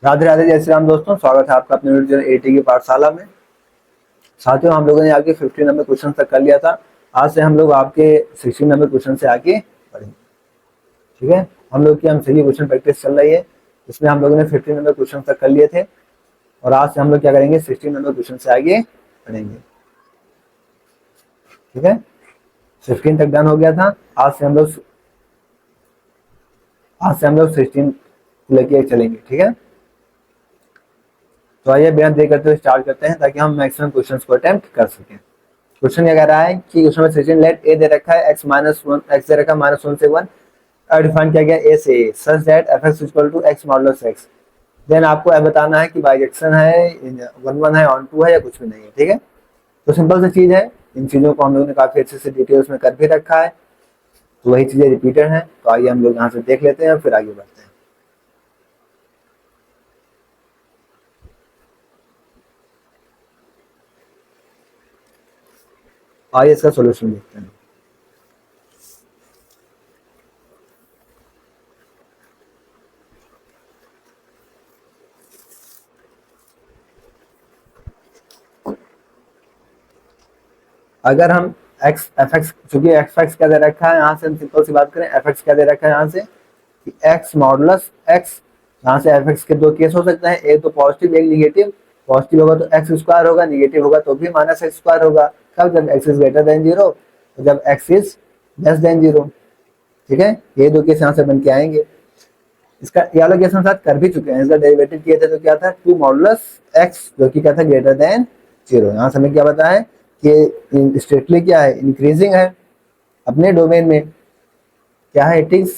राधे राधे, जय श्री राम दोस्तों। स्वागत है आपका अपने वीडियो एटी की पाठशाला में। साथियों, हम लोगों ने आपके 15 नंबर क्वेश्चन तक कर लिया था। आज से हम लोग आपके 16 नंबर क्वेश्चन से आगे बढ़ेंगे। ठीक है, हम लोग की सही क्वेश्चन प्रैक्टिस चल रही है। इसमें हम लोगों ने 15 नंबर क्वेश्चन तक कर लिए थे और आज से हम लोग क्या करेंगे, 16 नंबर क्वेश्चन से आगे बढ़ेंगे। ठीक है, 15 तक डन हो गया था। आज से हम लोग 16 लेके चलेंगे। ठीक है, तो आइए बिना देर करते हुए स्टार्ट करते हैं ताकि हम मैक्सिमम क्वेश्चंस को अटेम्प्ट कर सकें। क्वेश्चन क्या कह रहा है कि क्वेश्चन में सेशन लेट ए दे रखा है एक्स माइनस वन, एक्स दे रखा है -1 से 1 और डिफाइन किया गया ए से A such that f x equal to x modulus x. Then आपको यह बताना है कि बाइजेक्शन है, 1 1 है, ऑन 2 है या कुछ भी नहीं है। ठीक है, तो सिंपल सी चीज है। इन चीजों को हम लोगों ने काफी अच्छे से डिटेल्स में कर भी रखा है, तो वही चीजें रिपीटेड हैं। तो आइए हम लोग यहाँ से देख लेते हैं और फिर आगे बढ़ते हैं। आइए इसका सोल्यूशन देखते हैं। अगर हम एक्स एफ एक्स, चूंकि एफ एक्स क्या दे रखा है, यहाँ से हम सिंपल सी बात करें, एफ एक्स क्या दे रखा है यहाँ से कि एक्स मॉडुलस एक्स। यहाँ से एफ एक्स के दो केस हो सकते हैं, एक तो पॉजिटिव एक निगेटिव। पॉजिटिव होगा तो एक्स स्क्वायर होगा, निगेटिव होगा तो भी माइनस एक्स स्क्वायर होगा। कब? जब x is greater than zero, जब x is less than zero. ठीक है, ये दो केस यहाँ से बन के आएंगे। इसका ये वाला केस हम साथ कर भी चुके हैं। इसका डेरिवेटिव किए थे तो क्या था, 2 मॉडुलस एक्स, जो कि क्या था, ग्रेटर देन जीरो। यहाँ से हमें क्या पता है कि स्ट्रिक्टली क्या है, इंक्रीजिंग है। अपने डोमेन में क्या है, इट इज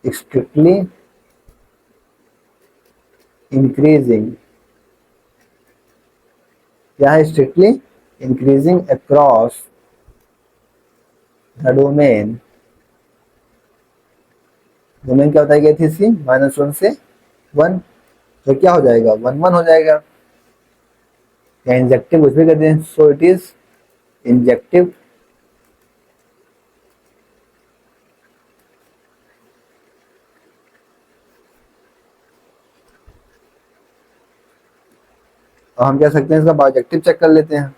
स्ट्रिक्टली इंक्रीजिंग। क्या है, strictly increasing across the domain. Domain क्या बताई गई थी इसकी, -1 से 1। तो क्या हो जाएगा, 1 1 हो जाएगा, या इंजेक्टिव कुछ भी कर दें। सो इट इज इंजेक्टिव और हम कह सकते हैं इसका बायोजेक्टिव चेक कर लेते हैं।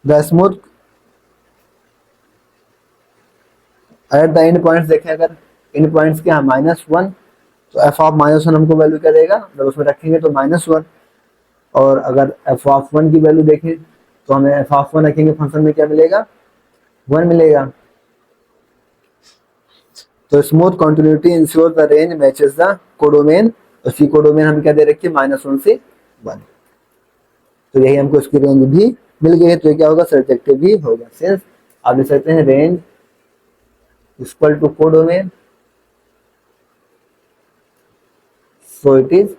The smooth at the end points देखें, अगर एंड पॉइंट्स के यहाँ -1, तो एफ ऑफ -1 हमको वैल्यू क्या देगा, जब उसमें रखेंगे तो -1। और अगर एफ ऑफ 1 की वैल्यू देखें तो हमें एफ ऑफ 1 रखेंगे फंक्शन में क्या मिलेगा, 1 मिलेगा। तो smooth continuity ensure the range matches the codomain. उसकी कोडोमेन हम क्या दे रखी है, -1 से 1। तो यही हमको इसकी रेंज भी मिल गई है, तो ये क्या होगा, सर्जेक्टिव भी होगा। सिंस आप लिख सकते हैं range equal to codomain, so it is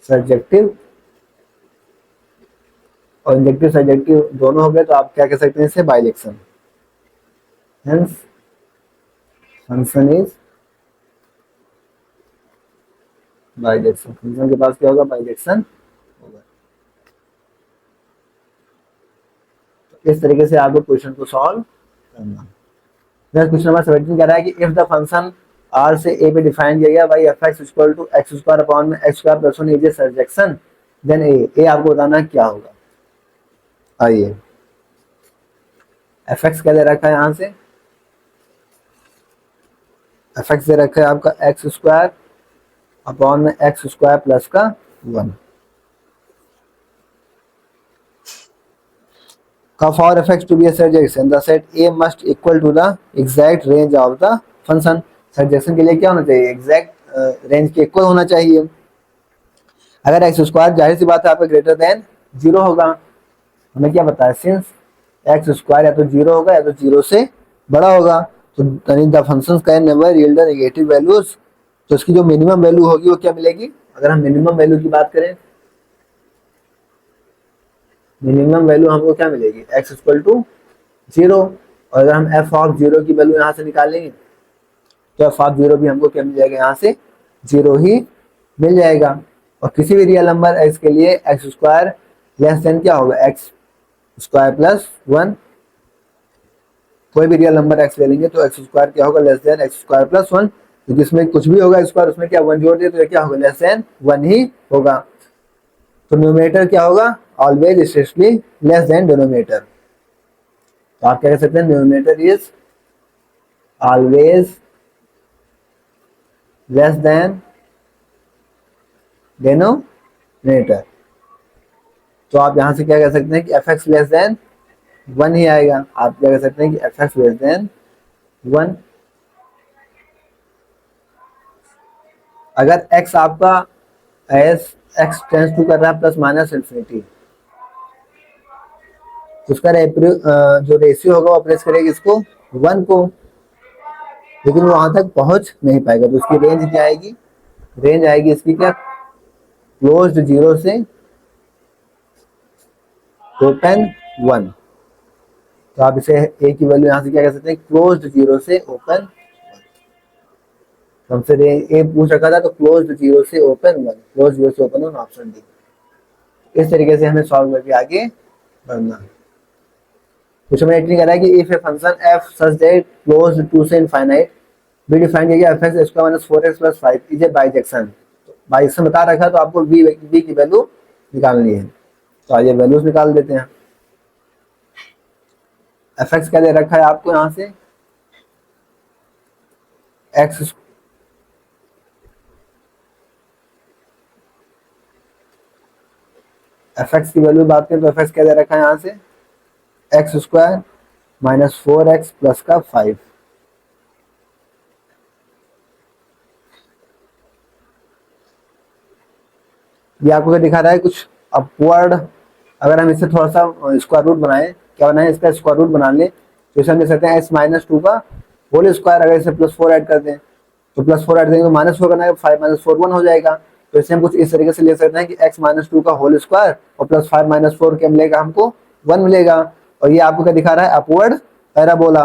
surjective. और इंजेक्टिव सर्जेक्टिव दोनों हो गए, तो आप क्या कह सकते हैं इसे, bijection. Hence function is bijection. Function के पास क्या होगा, बाइजेक्शन होगा। तो इस तरीके से आपको क्वेश्चन को सॉल्व करना। नेक्स्ट क्वेश्चन नंबर 17 कह रहा है कि इफ द फंक्शन आर से ए पे डिफाइन किया गया by f x equal to x square upon में x square plus 1 is a surjection, then A आपको बताना है क्या होगा। आइए, एफ एक्स क्या दे रखा है, यहाँ से एफ एक्स दे रखा है आपका एक्स स्क्वायर अपॉन में एक्स स्क्वायर प्लस का 1 का for f x to be a surjection the set A must equal to the exact range of the function. Surjection के लिए क्या होना चाहिए, एग्जैक्ट रेंज के इक्वल होना चाहिए। अगर एक्स स्क्वायर, जाहिर सी बात है, आपका ग्रेटर देन जीरो होगा। हमें क्या पता है, सिंस एक्स स्क्वायर या तो जीरो होगा या तो जीरो से बड़ा होगा, तो the function can never yield the negative values. तो इसकी जो मिनिमम वैल्यू होगी वो क्या मिलेगी। अगर हम मिनिमम वैल्यू की बात करें, मिनिमम वैल्यू हमको क्या मिलेगी, एक्स इक्वल टू जीरो। और अगर हम एफ ऑफ जीरो की वैल्यू यहाँ से निकालेंगे तो एफ ऑफ जीरो भी हमको क्या मिल जाएगा, यहाँ से जीरो ही मिल जाएगा। और किसी भी रियल नंबर एक्स के लिए एक्स स्क्वायर लेस देन क्या होगा, एक्स स्क्वायर प्लस 1। कोई भी रियल नंबर एक्स ले लेंगे तो एक्स स्क्वायर क्या होगा, less than x square plus 1। क्योंकि इसमें कुछ भी होगा स्क्वायर उसमें क्या 1 जोड़ दिया तो ये क्या होगा लेस देन 1 ही होगा। तो न्यूमरेटर क्या होगा always strictly less than denominator. तो आप क्या कह सकते हैं numerator is always less than denominator. तो आप यहां से क्या कह सकते हैं कि एफ एक्स लेस देन 1 ही आएगा। आप क्या कह सकते हैं कि एफ एक्स लेस देन 1। अगर x आपका एस x टेंस टू कर रहा है प्लस माइनस इन्फिनिटी, उसका जो रेशियो होगा वो अप्रेस करेगा इसको 1 को, लेकिन वो वहां तक पहुंच नहीं पाएगा। तो उसकी रेंज क्या आएगी, रेंज आएगी इसकी क्या क्लोज्ड 0 से ओपन 1। तो आप इसे a की वैल्यू यहां से क्या कह सकते हैं क्लोज्ड 0 से ओपन। हमसे ए पूछ रखा था तो क्लोज्ड 0 से ओपन 1, क्लोज 0 से ओपन 1 ऑप्शन डी। इस तरीके से हमें सॉल्व करके आगे बढ़ना है। कुछ हमें इतनी कह रहा है कि if a function f such that close to से इनफाइनाइट बी डिफाइन किया f x square minus 4x plus 5 is a bijection. तो बाइजेक्शन बता रखा है तो आपको b की वैल्यू निकालनी है। तो आइए वैल्यूज निकाल देते हैं। एफ एक्स क्या दे रखा है आपको यहां से एक्स एफ एक्स की वैल्यू बात करें तो एफ एक्स क्या दे रखा है यहाँ से x square minus 4x plus का 5। ये आपको क्या दिखा रहा है कुछ अपवर्ड। अगर हम इसे थोड़ा सा स्क्वायर रूट बनाए, क्या बनाए इसका स्क्वायर रूट बना ले तो इसे हम ले सकते हैं एक्स माइनस 2 का होल स्क्वायर। अगर इसे प्लस 4 ऐड कर दें तो प्लस 4 ऐड देंगे तो माइनस 4 करना है 5 माइनस 4 1 हो जाएगा। तो इसे हम कुछ इस तरीके से ले सकते हैं कि x माइनस 2 का होल स्क्वायर और प्लस 5 माइनस 4 क्या मिलेगा हमको 1 मिलेगा। और ये आपको क्या दिखा रहा है अपवर्ड पैराबोला।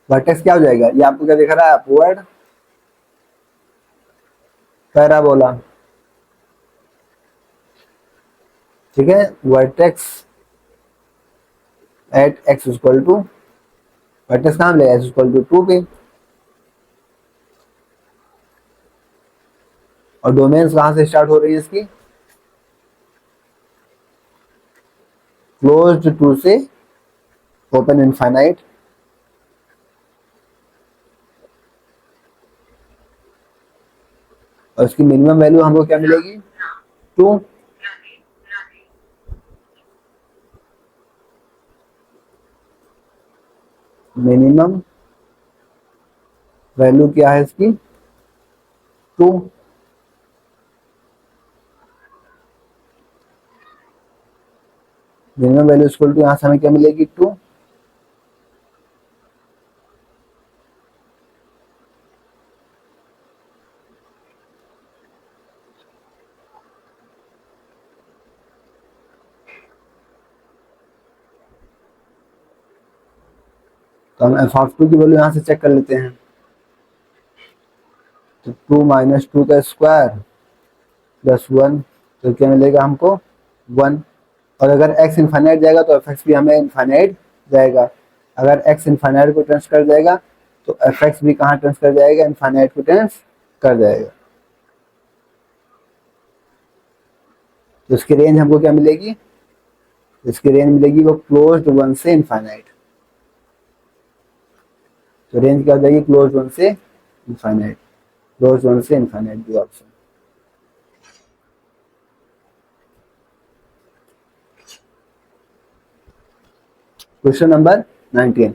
वर्टेक्स क्या हो जाएगा, ये आपको क्या दिखा रहा है अपवर्ड पैराबोला। ठीक है, vertex at x equal to vertex कहाँ मिलेगा एक्स इक्वल टू 2 पे। और डोमेन्स कहां से स्टार्ट हो रही है इसकी क्लोज्ड 2 से ओपन इनफाइनाइट। और इसकी मिनिमम वैल्यू हमको क्या मिलेगी 2। मिनिमम वैल्यू क्या है इसकी 2। मिनिमम वैल्यू इक्वल टू यहां से हमें क्या मिलेगी 2। तो हम एफ ऑफ 2 की वैल्यू यहां से चेक कर लेते हैं। तो 2 माइनस 2 का स्क्वायर प्लस 1 तो क्या मिलेगा हमको 1। और अगर x इनफाइनाइट जाएगा तो एफ एक्स भी हमें इनफाइनाइट जाएगा। अगर x इनफाइनाइट को ट्रांस कर जाएगा तो एफ एक्स भी कहाँ ट्रांस कर जाएगा इनफाइनाइट को ट्रांस कर जाएगा। तो इसकी रेंज हमको क्या मिलेगी, इसकी रेंज मिलेगी वो क्लोज्ड 1 से इनफाइनाइट। तो रेंज क्या हो जाएगी क्लोज्ड 1 से इनफाइनाइट, क्लोज्ड 1 से infinite the option. Question number 19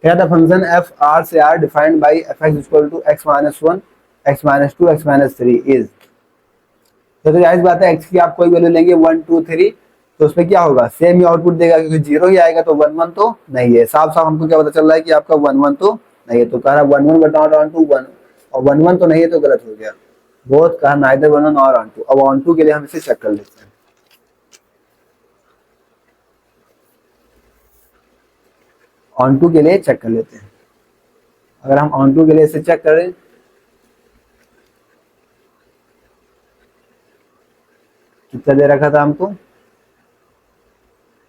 क्या द फंक्शन एफ आर से R defined by f x equal to x minus 1 x minus 2 x minus 3 is. तो जाहिर बात है एक्स की आप कोई वैल्यू लेंगे 1 2 3 तो उसमें क्या होगा सेम ही आउटपुट देगा क्योंकि 0 ही आएगा। तो 1 1 तो नहीं है, साफ साफ हमको क्या पता चल रहा है कि आपका 1 1 तो नहीं है। तो कह रहा 1 1 बट नॉट ऑन टू 1 और 1 1 तो नहीं है तो गलत हो गया। बोथ कहा नाइदर 1 1 और ऑन टू। अब ऑन टू के लिए हम इसे चेक कर लेते हैं। ऑन टू के लिए चेक कर लेते हैं। अगर हम ऑन टू के लिए इसे चेक करें कितना दे रखा था हमको,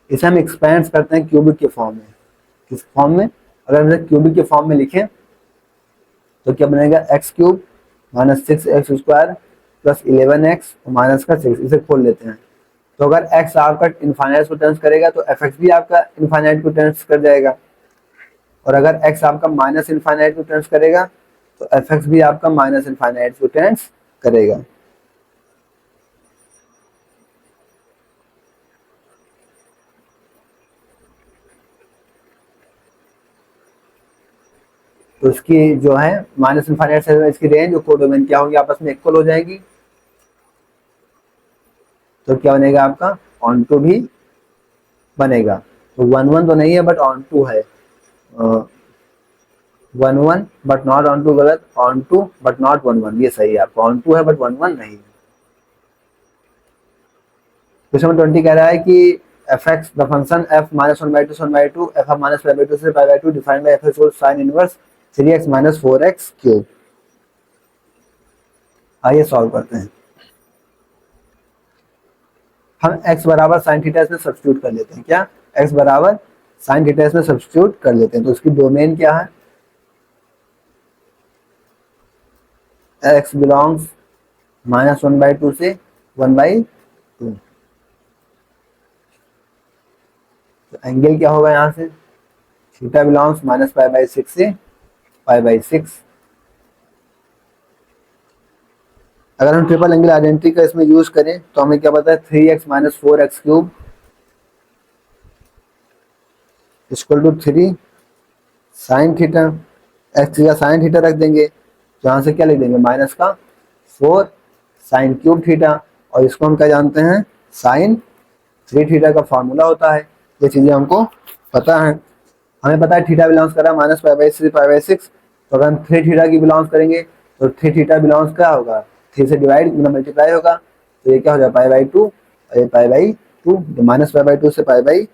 इसे हम एक्सपेंड करते हैं क्यूबिक के फॉर्म में। किस फॉर्म में, अगर हम इसे क्यूबिक के फॉर्म में लिखें तो क्या बनेगा, x cube minus 6x² plus 11x minus का 6। इसे खोल लेते हैं। तो अगर x आपका इनफाइनाइट को टर्न्स करेगा तो fx भी आपका इनफाइनाइट को टर्न्स कर जाएगा, और अगर x आपका माइनस इनफाइनाइट को टर्न्स करेगा तो fx भी आपका माइनस इनफाइनाइट को टर्न्स करेगा। तो इसकी जो है माइनस इनफाइनाइट से इसकी रेंज और कोडोमेन क्या होगी, आपस में इक्वल हो जाएगी। तो क्या बनेगा आपका, ऑन टू भी बनेगा। तो 1 1 तो नहीं है बट ऑन टू है। 1 1 बट नॉट ऑन टू गलत, ऑन टू बट नॉट 1 1 ये सही है आपका, ऑन टू है बट 1 1 नहीं। क्वेश्चन नंबर 20 कह रहा है कि f x the function f minus 1/2 1/2 f minus 5/2 से 5/2 defined by f x whole sine inverse 3x minus 4x cube. आइए सॉल्व करते हैं। हम x बराबर साइन थीटा इसमें सब्स्टिट्यूट कर लेते हैं। क्या, x बराबर साइन थीटा इसमें सब्स्टिट्यूट कर लेते हैं। तो उसकी डोमेन क्या है, x बिलोंग्स -1/2 से 1/2। तो एंगल क्या होगा यहाँ से, थीटा बिलोंग्स -π/6 से π/6। अगर हम ट्रिपल एंगल आइडेंटिटी का इसमें यूज करें तो हमें क्या पता है, 3x minus 4x cube equal to 3 sine theta. X का साइन थीटा रख देंगे तो यहाँ से क्या लिख देंगे, माइनस का 4 साइन क्यूब थीटा, और इसको हम क्या जानते हैं, साइन 3 थीटा का फॉर्मूला होता है। ये चीजें हमको पता है। हमें पता है थीटा बिलोंग्स कर रहा है -π/3 से π/6। तो अगर हम 3 थीटा की बिलोंग्स करेंगे तो 3 थीटा बिलोंग्स क्या होगा, 3 से डिवाइड मल्टीप्लाई होगा, तो ये क्या हो जाएगा π/2 और ये π/2, तो -π/2 से π/2।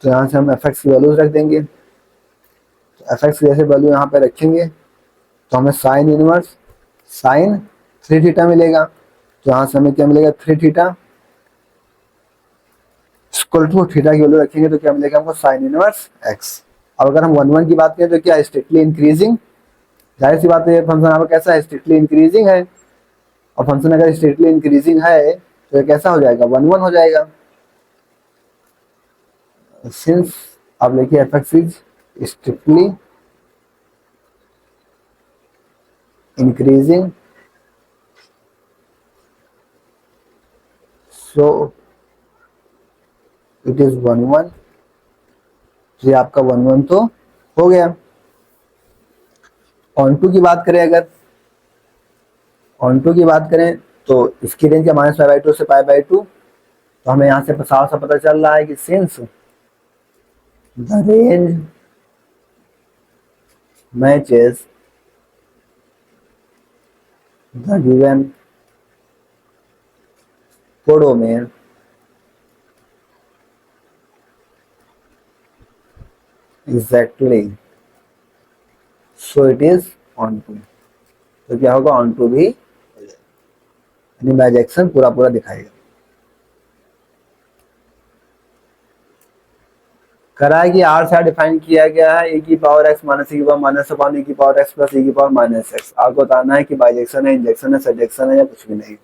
तो यहाँ से हम एफ एक्स की वैल्यूज रख देंगे। तो एफ एक्स की जैसे वैल्यू यहाँ पे रखेंगे तो हमें साइन इनवर्स साइन 3 थीटा मिलेगा। तो यहाँ से हमें क्या मिलेगा, 3 थीटा इक्वल टू थीटा की वैल्यू रखेंगे तो क्या मिलेगा हमको, साइन इनवर्स एक्स। अब अगर हम 1 1 की बात करें तो क्या, स्ट्रिक्टली इंक्रीजिंग। जाहिर सी बात है, फंक्शन यहाँ पर कैसा है, स्ट्रिक्टली इंक्रीजिंग है। और फंक्शन अगर स्ट्रिक्टली इंक्रीजिंग है तो ये कैसा हो जाएगा, 1 1 हो जाएगा। सिंस अब देखिए F x is strictly increasing, so it is 1 1। ये आपका 1 1 तो हो गया। ऑन टू की बात करें, अगर ऑन टू की बात करें तो इसकी रेंज क्या, -π/2 से π/2। तो हमें यहाँ से साफ सा पता चल रहा है कि since the range matches the given codomain exactly, so it is onto. तो क्या होगा, ऑन टू भी यानी बाइजेक्शन पूरा पूरा दिखाएगा। करा है कि आर से डिफाइन किया गया है ए की पावर एक्स माइनस ए की पावर माइनस अपॉन ए की पावर एक्स प्लस ए की पावर माइनस एक्स। आपको बताना है कि बाइजेक्शन है, इंजेक्शन है, सजेक्शन है या कुछ भी नहीं।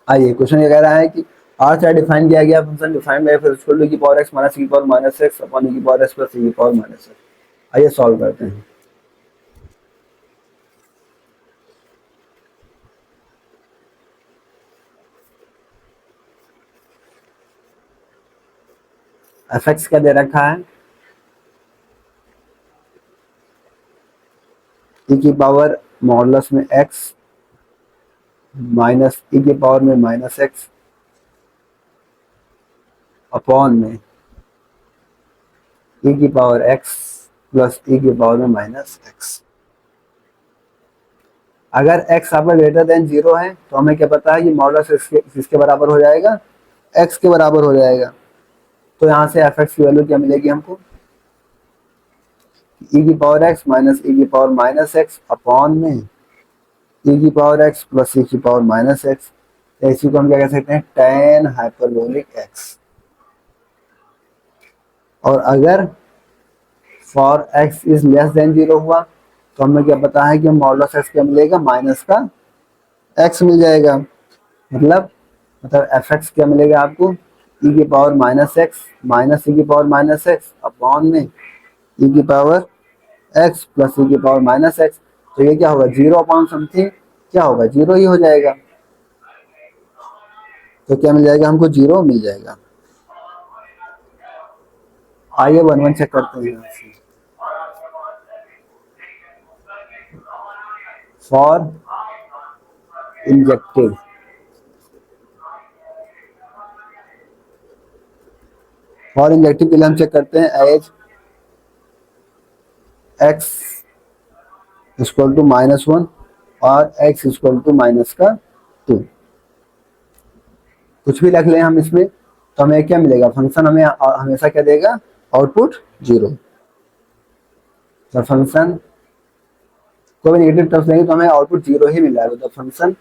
आइए क्वेश्चन ये कह रहा है कि आर से डिफाइन किया गया फंक्शन डिफाइन बाय फिर इक्वल टू की पावर एक्स माइनस की पावर माइनस एक्स अपॉन की पावर एक्स प्लस की पावर माइनस एक्स। आइए सॉल्व करते हैं। एफ एक्स क्या दे रखा है, ई की पावर मॉडुलस में एक्स माइनस ई की पावर में माइनस एक्स अपॉन में ई की पावर एक्स प्लस ई की पावर में माइनस एक्स। अगर x आपका ग्रेटर देन 0 है तो हमें क्या पता है कि मॉडुलस किसके बराबर हो जाएगा, x के बराबर हो जाएगा। तो यहाँ से एफ एक्स की वैल्यू क्या मिलेगी हमको, e की पावर x माइनस ई की पावर माइनस एक्स अपॉन में e की पावर x प्लस ई की पावर माइनस एक्स। इसी को हम क्या कह सकते हैं, tan हाइपरबोलिक x। और अगर for x is less then 0 हुआ तो हमें क्या पता है कि मॉडुलस x क्या मिलेगा, माइनस का x मिल जाएगा। मतलब एफ एक्स क्या मिलेगा आपको, ई की पावर माइनस एक्स माइनस ई की पावर माइनस एक्स अपॉन में ई की पावर एक्स प्लस ई की पावर माइनस एक्स। तो ये क्या होगा, 0 अपॉन समथिंग क्या होगा, 0 ही हो जाएगा। तो क्या मिल जाएगा हमको, 0 मिल जाएगा। आइए 1 1 चेक करते हैं। फॉर इंजेक्टिव फॉर इंजेक्टिव के लिए हम चेक करते हैं एज एक्स इक्वल टू -1 और x इक्वल टू माइनस का 2। कुछ भी रख लें हम इसमें तो हमें क्या मिलेगा, फंक्शन हमें हमेशा क्या देगा, आउटपुट 0। तो फंक्शन कोई भी नेगेटिव टर्म्स लेंगे तो हमें आउटपुट 0 ही मिल रहा है। तो फंक्शन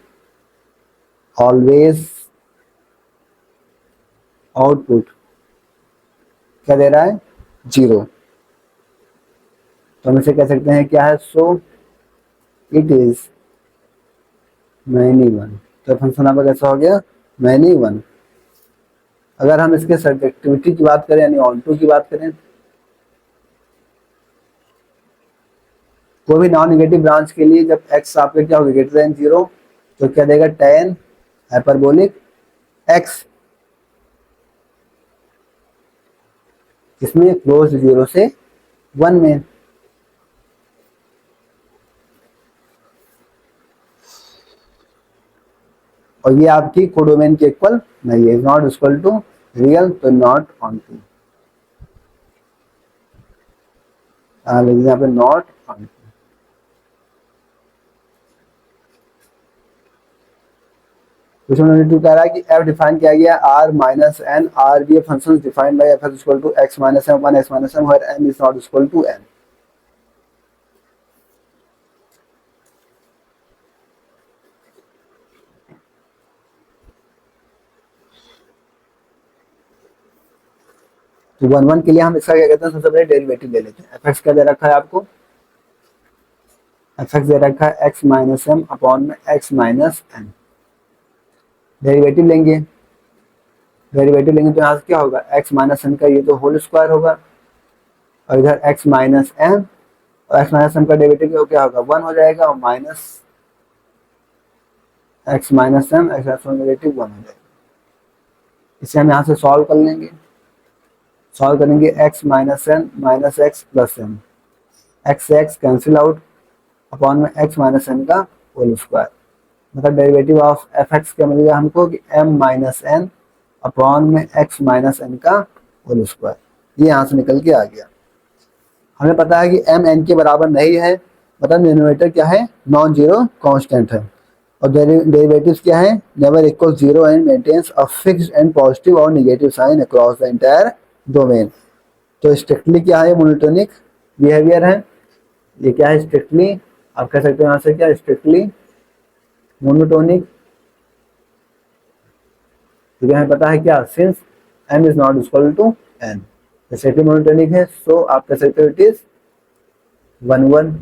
ऑलवेज आउटपुट क्या दे रहा है, 0। तो हम इसे कह सकते हैं क्या है, सो इट इज मैनी वन। तो फंक्शन आपका कैसा हो गया, मैनी वन। अगर हम इसके सब्जेक्टिविटी की बात करें यानी ऑन टू की बात करें, कोई भी नॉन नेगेटिव ब्रांच के लिए जब x आपके क्या होगा, ग्रेटर देन 0 तो क्या देगा, tan हाइपरबोलिक x। इसमें क्लोज 0 से 1 में। और ये आपकी कोडोमेन के इक्वल नहीं है, नॉट इक्वल टू रियल, तो नॉट ऑन टू। यहाँ पे नॉट ऑन टू। क्वेश्चन 2 कह रहा है कि f डिफाइन किया गया r minus n R B function defined by f equal to x minus m 1 x minus m where m is not equal to n। तो 1 1 के लिए हम इसका क्या कहते हैं, सबसे पहले डेरिवेटिव ले लेते हैं। एफ एक्स क्या दे रखा है आपको, एफ एक्स दे रखा है एक्स माइनस एम अपॉन में एक्स माइनस एन। डेरिवेटिव लेंगे तो यहाँ से क्या होगा, एक्स माइनस एन का ये तो होल स्क्वायर होगा और इधर एक्स माइनस एम और एक्स माइनस एम का डेरिवेटिव क्या होगा, 1 हो जाएगा और minus x minus m x derivative 1 हो जाएगा। इसे हम यहाँ से सॉल्व कर लेंगे। सॉल्व करेंगे x minus n minus x plus m, x से एक्स कैंसिल आउट अपॉन में एक्स माइनस एन का होल स्क्वायर। मतलब डेरिवेटिव ऑफ एफ एक्स क्या मिलेगा हमको कि एम माइनस एन अपॉन में एक्स माइनस एन का होल स्क्वायर। ये यहाँ से निकल के आ गया। हमें पता है कि एम एन के बराबर नहीं है, मतलब डिनोमिनेटर क्या है, नॉन जीरो कांस्टेंट है। और डेरिवेटिव्स क्या है, never equal 0 and maintains a fixed and positive और negative sign across the entire domain. तो स्ट्रिक्टली क्या है, मोनोटोनिक बिहेवियर है। ये क्या है, स्ट्रिक्टली आप कह सकते हो यहाँ से क्या, स्ट्रिक्टली मोनोटोनिक। क्योंकि हमें पता है क्या, since m is not equal to n, strictly monotonic है, सो आप कह सकते हो इट इज 1 1।